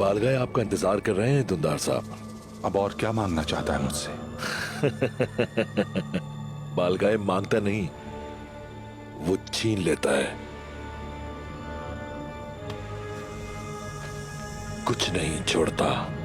बालगाय आपका इंतजार कर रहे हैं दुंदार साहब। अब और क्या मांगना चाहता है मुझसे? बालगाय मांगता नहीं, वो छीन लेता है। कुछ नहीं छोड़ता।